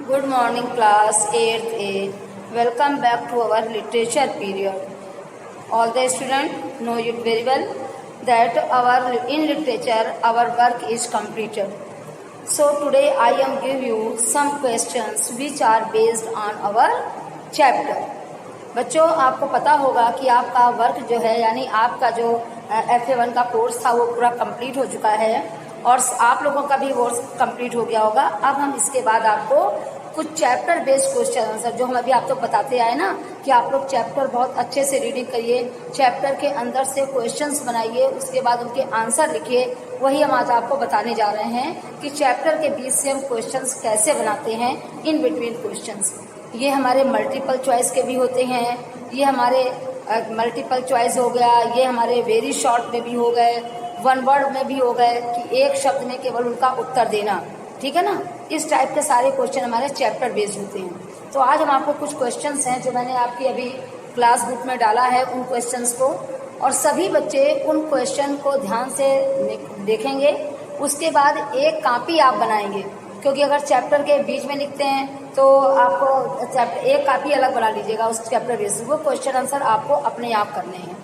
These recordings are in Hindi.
Good morning class 8th A. Welcome back to our literature period. All the students know it very well that in literature our work is completed. So today I am give you some questions which are based on our chapter. बच्चों आपको पता होगा कि आपका वर्क जो है यानी आपका जो FA1 का कोर्स था वो पूरा कंप्लीट हो चुका है और आप लोगों का भी कोर्स कंप्लीट हो गया होगा। अब हम इसके बाद आपको कुछ चैप्टर बेस्ड क्वेश्चन आंसर जो हम अभी आप लोग बताते आए ना कि आप लोग चैप्टर बहुत अच्छे से रीडिंग करिए, चैप्टर के अंदर से क्वेश्चंस बनाइए, उसके बाद उनके आंसर लिखिए। वही हम आज आपको बताने जा रहे हैं कि चैप्टर के बीच से हम क्वेश्चंस कैसे बनाते हैं इन बिटवीन क्वेश्चंस। ये हमारे मल्टीपल चॉइस के भी होते हैं, ये हमारे मल्टीपल चॉइस हो गया, ये हमारे वेरी शॉर्ट में भी हो गए, वन वर्ड में भी हो गए कि एक शब्द में केवल उनका उत्तर देना, ठीक है ना। इस टाइप के सारे क्वेश्चन हमारे चैप्टर बेस्ड होते हैं। तो आज हम आपको कुछ क्वेश्चंस हैं जो मैंने आपकी अभी क्लास बुक में डाला है उन क्वेश्चंस को, और सभी बच्चे उन क्वेश्चन को ध्यान से देखेंगे। उसके बाद एक कॉपी आप बनाएंगे, क्योंकि अगर चैप्टर के बीच में लिखते हैं तो आपको चैप्टर एक कॉपी अलग बना लीजिएगा उस चैप्टर बेस्ड, वो क्वेश्चन आंसर आपको अपने आप करने हैं,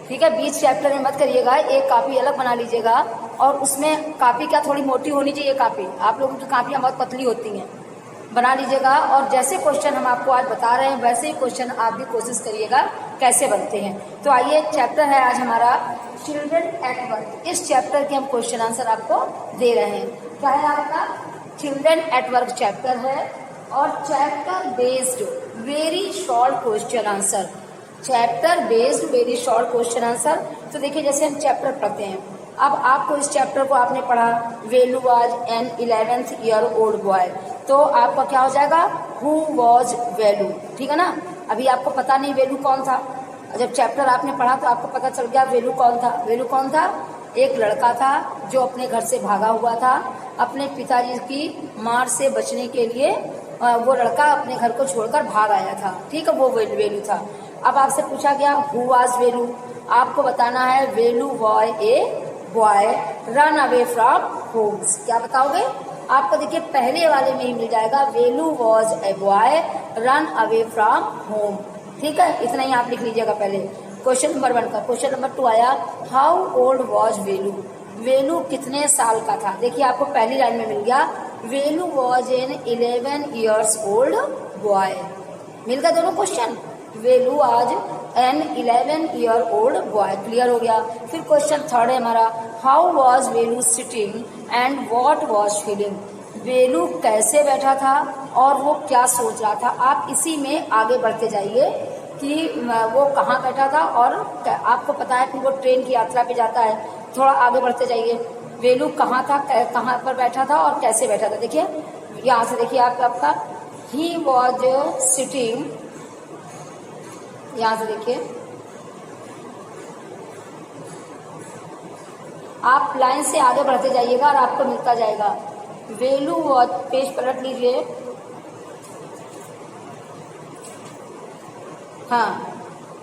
ठीक है। बीच चैप्टर में मत करिएगा, एक कॉपी अलग बना लीजिएगा और उसमें कॉपी क्या थोड़ी मोटी होनी चाहिए कापी, आप लोगों की कापियाँ बहुत पतली होती हैं, बना लीजिएगा। और जैसे क्वेश्चन हम आपको आज बता रहे हैं वैसे ही क्वेश्चन आप भी कोशिश करिएगा कैसे बनते हैं। तो आइए, चैप्टर है आज हमारा चिल्ड्रन एट वर्क। इस चैप्टर के हम क्वेश्चन आंसर आपको दे रहे हैं। क्या है आपका चिल्ड्रन एट वर्क चैप्टर है और chapter based very short question answer, chapter based very short question answer. तो देखिए जैसे हम चैप्टर पढ़ते हैं, अब आपको इस चैप्टर को आपने पढ़ा Velu was an 11th year old boy, तो आपका क्या हो जाएगा हु वाज वेलू, ठीक है ना। अभी आपको पता नहीं वेलू कौन था, जब चैप्टर आपने पढ़ा तो आपको पता चल गया वेलू कौन था। वेलू कौन था? एक लड़का था जो अपने घर से भागा हुआ था, अपने पिताजी की मार से बचने के लिए वो लड़का अपने घर को छोड़कर भाग आया था, ठीक है, वो वेलू था। अब आपसे पूछा गया हु वाज वेलू, आपको बताना है Velu why a boy run away from home. क्या बताओगे? आपको देखिए पहले वाले में ही मिल जाएगा Velu was a boy run away from home, ठीक है, इतना ही आप लिख लीजिएगा पहले। क्वेश्चन नंबर 1 का क्वेश्चन नंबर 2 आया हाउ ओल्ड वॉज वेलू, वेलू कितने साल का था। देखिए आपको पहली लाइन में मिल गया Velu was an 11 years old boy, मिल गया दोनों क्वेश्चन। वेलू आज an 11 year old boy, clear हो गया। फिर क्वेश्चन 3 है हमारा how was Velu sitting and what was feeling, Velu कैसे बैठा था और वो क्या सोच रहा था। आप इसी में आगे बढ़ते जाइए कि वो कहाँ बैठा था, और आपको पता है कि वो ट्रेन की यात्रा पे जाता है, थोड़ा आगे बढ़ते जाइए। वेलू कहाँ था, कहाँ पर बैठा था और कैसे बैठा था। देखिए यहाँ से देखिए आपका ही वॉज सिटिंग, यहाँ से देखिए आप लाइन से आगे बढ़ते जाइएगा और आपको मिलता जाएगा वेलू वॉज, पेज पलट लीजिए, हाँ,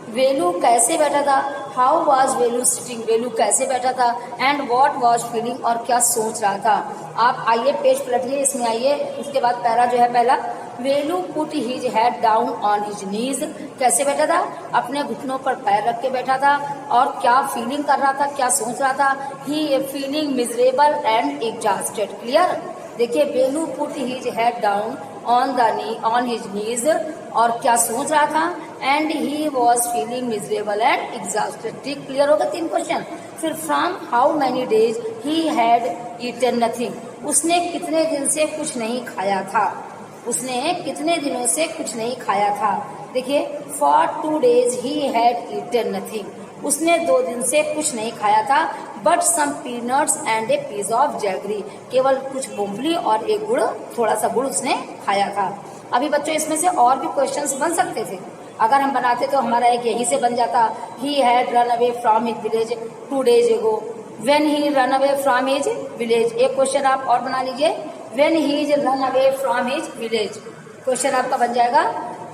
वेलू कैसे बैठा था, हाउ वॉज वेलू सिटिंग, वेलू कैसे बैठा था, एंड व्हाट वॉज फीलिंग, और क्या सोच रहा था। आप आइए पेज पलटिए, इसमें आइए, उसके बाद पैरा जो है पहला Velu put his head down on his knees, कैसे बैठा था, अपने घुटनों पर पैर रख के बैठा था, और क्या फीलिंग कर रहा था, क्या सोच रहा था, he feeling miserable and exhausted, clear. देखिए Velu put his head down on his knees, और क्या सोच रहा था, and he was feeling miserable and exhausted, ठीक, क्लियर होगा 3 क्वेश्चन। फिर from how many days he had eaten nothing, उसने कितने दिन से कुछ नहीं खाया था, उसने कितने दिनों से कुछ नहीं खाया था। देखिए for 2 days he had eaten nothing, उसने 2 दिन से कुछ नहीं खाया था, but some peanuts and a piece of jaggery, केवल कुछ मूंगफली और एक गुड़, थोड़ा सा गुड़ उसने खाया था। अभी बच्चों इसमें से और भी क्वेश्चंस बन सकते थे, अगर हम बनाते तो हमारा एक यहीं से बन जाता he had run away from his village 2 days ago, when he run away from his village. एक क्वेश्चन आप और बना लीजिए when he is run away from his village, question आपका बन जाएगा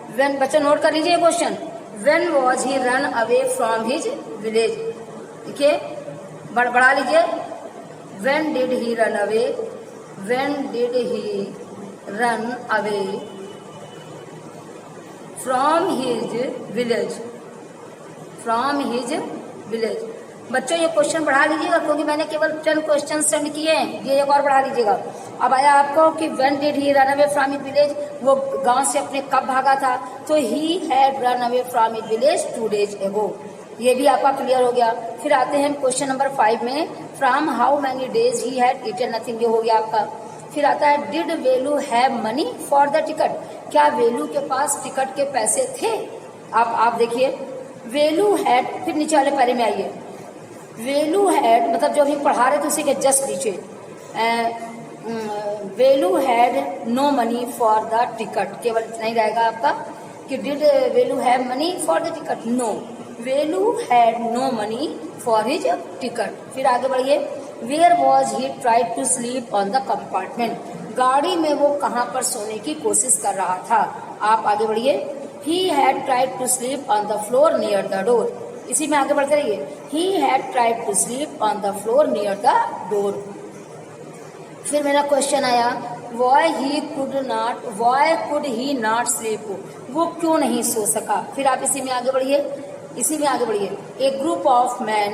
व्हेन, बच्चा नोट कर लीजिए question, when was he run away from his village. देखिए बढ़ा लीजिए when did he run away, when did he run away from his village, from his village. बच्चों ये क्वेश्चन बढ़ा लीजिएगा क्योंकि मैंने केवल 10 क्वेश्चन सेंड किए हैं, ये एक और बढ़ा लीजिएगा। अब आया आपको कि when did he run away from his village, वो गांव से अपने कब भागा था, तो he had run away from his village 2 days ago। ये भी आपका क्लियर हो गया। फिर आते हैं क्वेश्चन नंबर 5 में, from how many days he had eaten nothing, ये हो गया आपका। फिर आता है did Velu have money for the ticket, क्या वेलू के पास टिकट के पैसे थे। आप देखिए वेलू हैड, फिर नीचे वाले पैरे में आइए, वेलू हैड मतलब जो हम पढ़ा रहे थे उसी के जस्ट नीचे, Velu had no money for the ticket, केवल इतना ही रहेगा आपका कि did Velu have money for the ticket, no, Velu had no money for his ticket. फिर आगे बढ़िए, where was he tried to sleep on the compartment, गाड़ी में वो कहाँ पर सोने की कोशिश कर रहा था। आप आगे बढ़िए, he had tried to sleep on the floor near the door, इसी में आगे बढ़ते रहिए, he had tried to sleep on the floor near the door। फिर मेरा क्वेश्चन आया why could he not sleep, वो क्यों नहीं सो सका। फिर आप इसी में आगे बढ़िए, a group of men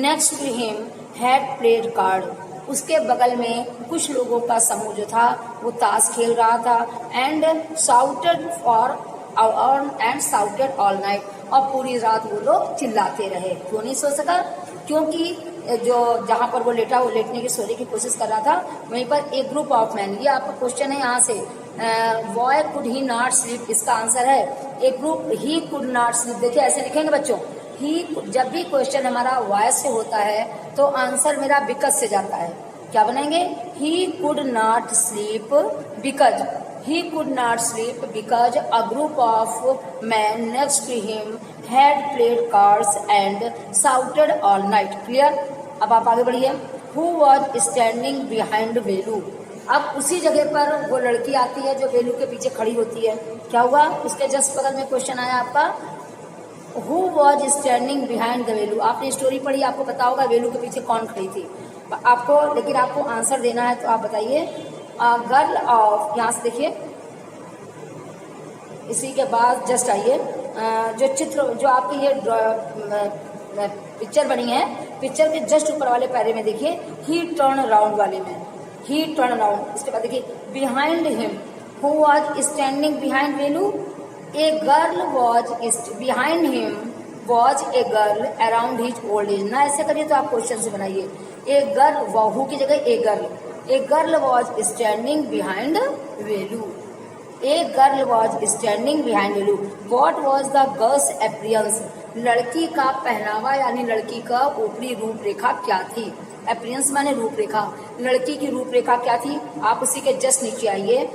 next to him had played card, उसके बगल में कुछ लोगों का समूह जो था वो ताश खेल रहा था, and shouted all night, और पूरी रात वो लोग चिल्लाते रहे। क्यों नहीं सो सका, क्योंकि जो जहाँ पर वो लेटा, वो लेटने की सोने की कोशिश कर रहा था, वहीं पर एक ग्रुप ऑफ मैन, ये आपका क्वेश्चन है यहाँ से, why could he not sleep, इसका आंसर है एक group, he could not sleep. देखिए ऐसे लिखेंगे बच्चों, ही, जब भी क्वेश्चन हमारा व्हाई से होता है तो आंसर मेरा बिकॉज से जाता है। क्या बनाएंगे, he could not sleep because, he could not sleep because a group of men next to him had played cards and shouted all night। Clear? अब आप आगे बढ़िए, who was standing behind वेलू, अब उसी जगह पर वो लड़की आती है जो वेलू के पीछे खड़ी होती है। क्या हुआ, उसके जस्ट बगल में क्वेश्चन आया आपका, who was standing behind the वेलू। आपने स्टोरी पढ़ी, आपको पता होगा वेलू के पीछे कौन खड़ी थी आपको, लेकिन आपको आंसर देना है, तो आप बताइए गर्ल ऑफ, यहाँ से देखिए, इसी के बाद जस्ट आइए, जो चित्र जो आपकी ये पिक्चर बनी है, पिक्चर के जस्ट ऊपर वाले पैरे में देखिए, ही टर्न राउंड वाले में, ही टर्न राउंड, इसके बाद देखिए behind him, who was standing behind Velu, a girl was behind him was a girl around his old age. ना ऐसे करिए तो आप क्वेश्चन से बनाइए, ए गर्ल, वहू की जगह a girl was standing behind Velu, a girl was standing behind Velu. What was the girl's appearance, लड़की का पहनावा यानी लड़की का ऊपरी रूपरेखा क्या थी। अपीयरेंस माने रूपरेखा, लड़की की रूपरेखा क्या थी। आप उसी के जस्ट नीचे आइए,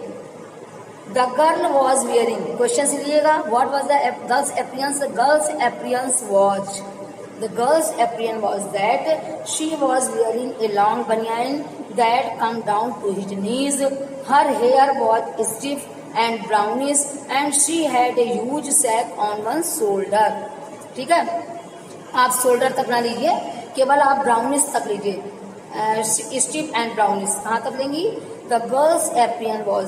the girl was wearing, question से लिएगा, what was the girl's appearance, girl's appearance was, the girl's appearance was that she was wearing a long banyan that come down to his knees, her hair was stiff and brownish and she had a huge sack on one shoulder। ठीक है, आप शोल्डर तक ना लीजिए, केवल आप ब्राउनिश तक लीजिए, स्टिफ एंड ब्राउनिश कहाँ तक लेंगी। The girl's appearance was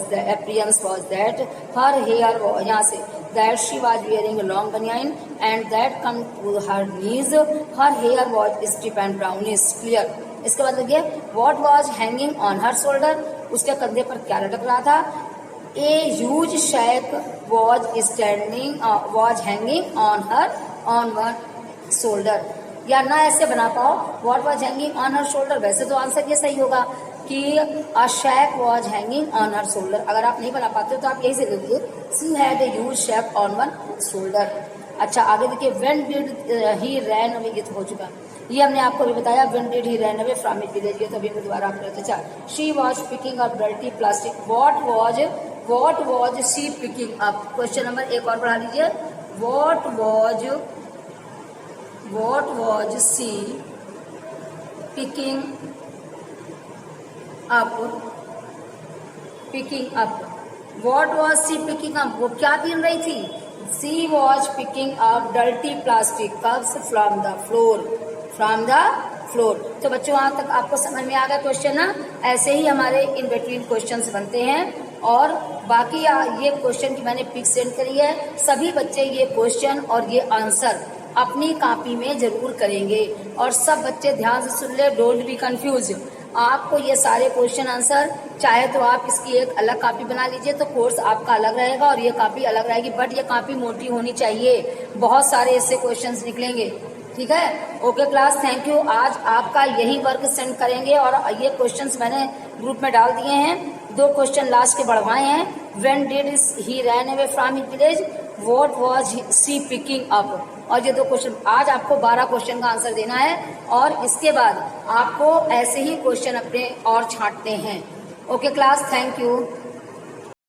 that her hair was, यहाँ से, that she was wearing a long banyan and that come to her knees, her hair was stiff and brownish। Clear? इसके बाद देखिए, what was hanging on her shoulder, उसके कंधे पर क्या लटक रहा था। A huge sack was hanging on her shoulder, या ना ऐसे बना पाओ, what was hanging on her shoulder, वैसे तो आंसर ये सही होगा कि a sack was hanging on her shoulder। अगर आप नहीं बना पाते हो तो आप यही से देखिए, she had a huge sack on one shoulder। अच्छा आगे देखिए, when did he ran away, ये तो हो चुका, ये हमने आपको भी बताया, when did he ran away from his village, ये तो अभी दोबारा आपने। अच्छा, she was picking up dirty plastic, what was she picking up। Question number एक और बढ़ा लीजिए, what was she picking up, what was she picking up, वो क्या बीन रही थी। she was picking up dirty plastic cups from the floor। तो बच्चों वहां तक आपको समझ में आ गया क्वेश्चन ना। ऐसे ही हमारे इन बिटवीन क्वेश्चंस बनते हैं। और बाकी ये क्वेश्चन की मैंने पिक सेंड करी है। सभी बच्चे ये क्वेश्चन और ये आंसर अपनी कॉपी में जरूर करेंगे और सब बच्चे ध्यान से सुन ले, डोंट बी कंफ्यूज। आपको ये सारे क्वेश्चन आंसर चाहे तो आप इसकी एक अलग कॉपी बना लीजिए, तो कोर्स आपका अलग रहेगा और ये कॉपी अलग रहेगी, बट ये कॉपी मोटी होनी चाहिए, बहुत सारे इससे क्वेश्चंस निकलेंगे। ठीक है, ओके क्लास, थैंक यू। आज आपका यही वर्क सेंड करेंगे और ये क्वेश्चंस मैंने ग्रुप में डाल दिए हैं। 2 क्वेश्चन लास्ट के बढ़वाए हैं। When did he run away from his village, what was she picking up, और ये 2 क्वेश्चन। आज आपको 12 क्वेश्चन का आंसर देना है और इसके बाद आपको ऐसे ही क्वेश्चन अपने और छांटते हैं। Okay class, thank you.